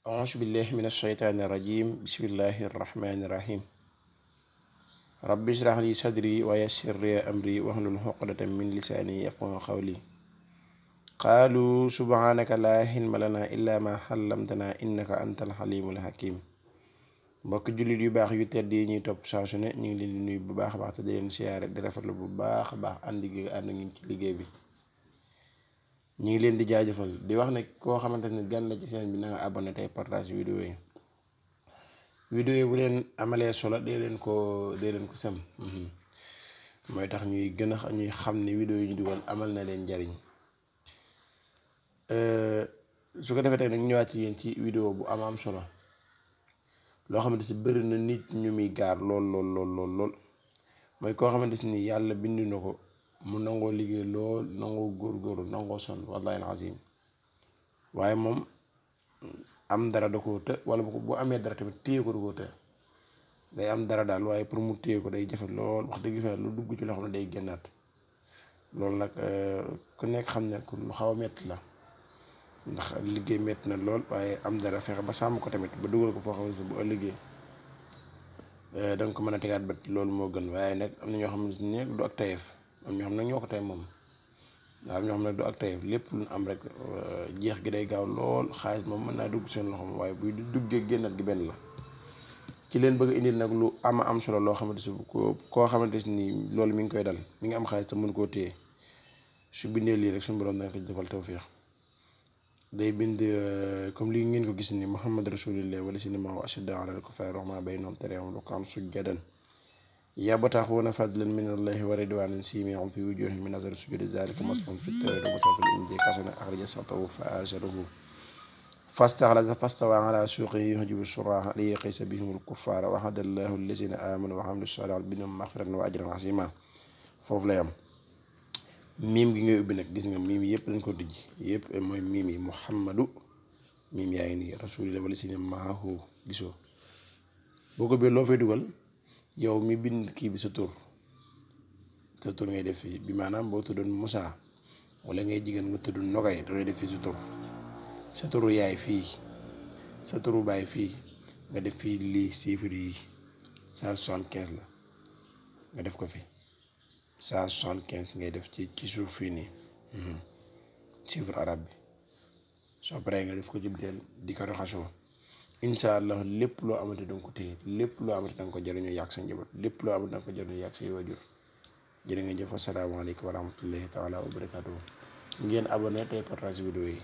أعوذ بالله من الشيطان الرجيم بسم الله الرحمن الرحيم رب اشرح لي صدري ويسر لي أمري واحلل عقدة من لساني يفقهوا قولي قالوا سبحانك لا علم لنا إلا ما علمتنا إنك أنت الحليم الحكيم mbokk jullit yu baax yu tedd yi ñuy topp saa su ne ñu ngi leen di nuyu bu baax a baax te di leen siyaare di rafetlu bu baax a baax ànd ngeen ci liggéey bi ñu ngi leen di jaajëfal di wax ne koo xamante ne gan la ci seen bi na nga abonné tey partage vidéo yi bu leen amalee solo dee leen ko sem mooy tax ñuy gën a ñuy xam ne vidéo yi ñu dugal amal na leen njariñ su ko defee tey nag ñëwaat ci yéen ci vidéo bu am solo loo xamante si bëri na nit ñu muy gaar lool mooy koo xamante si ni yàlla bindu na ko mu nangoo liggéey lool nangoo góorgóorlu nangoo sonn wallahi alazim waaye moom am dara da koo të wala bu amee dara tamit téye ko da koo të day am dara daal waaye pour mu téye ko day jafe lool wax dëgg fa lu dugg ci loo xam ne day génnaat loolu nag ku nekk xam ne ku lu xaw a metti la ndax liggéey metti na lool waaye am dara fexe ba sàmm ko tamit ba dugal ko foo xam ne bu ëllëgee danga ko mën a tegaat bët loolu moo gën waaye nag am na ñoo xam ne du ak tayeef am ñoo xam nag ñoo ko tey moom waaw am ñoo xam ne du ak tayeef lépp lu am rek jeex gi day gaaw lool xaalis moom mën naa dugg seen loxo moom waaye buy duggee génnaat gi benn la ci leen bëgg a indil nag lu am solo loo xamante si koo xamante si ni loolu mi ngi koy dal mi ngi am xaalis te mën koo téye su bindee lii rek suñu borom dana ko defal tawfiix day bind comme lii ngeen ko gis ni Muhammad rasulillah wala si ni ma ashadda ala al-kuffari rahma baynahum tarahum ruk'an sujjadan yabtaghuna fadlan min allahi wa ridwanan simahum fi wujuhihim min athari sujudi dhalika masalun fi at-tawrati wa masalun fil injili kasana akhraja shatahu fa azarahu fastaghlaza fastawa ala suqihi yu'jibu as-surra'a liyaqisa bihim al-kuffara wa hada allahu allazina amanu wa amilu s-salihati minhum maghfiratan wa ajran 'azima foofu la yam miim gi ngay ubbi nag gis nga miim yëpp dañ ko dijj yëpp mooy miim yi muhammadu miim yaa ngi nii rasulillah wala si ne maahu gisoo boo ko bee loo fay dugal yow mi bind kii bi sa tur ngay def fii bi maanaam boo tuddoon Moussa wala ngay jigéen nga tudd Nogay da ngay def fii sa turu yaay fii sa turu baay fii nga def fii lii chiffre yi 175 la nga def ko fi 175 ngay def ci suuf fii nii chiffre arabe bi soo paree nga def ko ci biteel di ko raxasoo incha allah lépp loo amati danga ko téye lépp loo amati danga ko jëriñoo yàgg sa njaboot lépp loo amati danga ko jëriñoo yàgg say waajur jërë ngeen jëf asalaamaaleykum wa rahmatullahi taala wa barakaatuhu ngeen abonné tey partage vidéo yi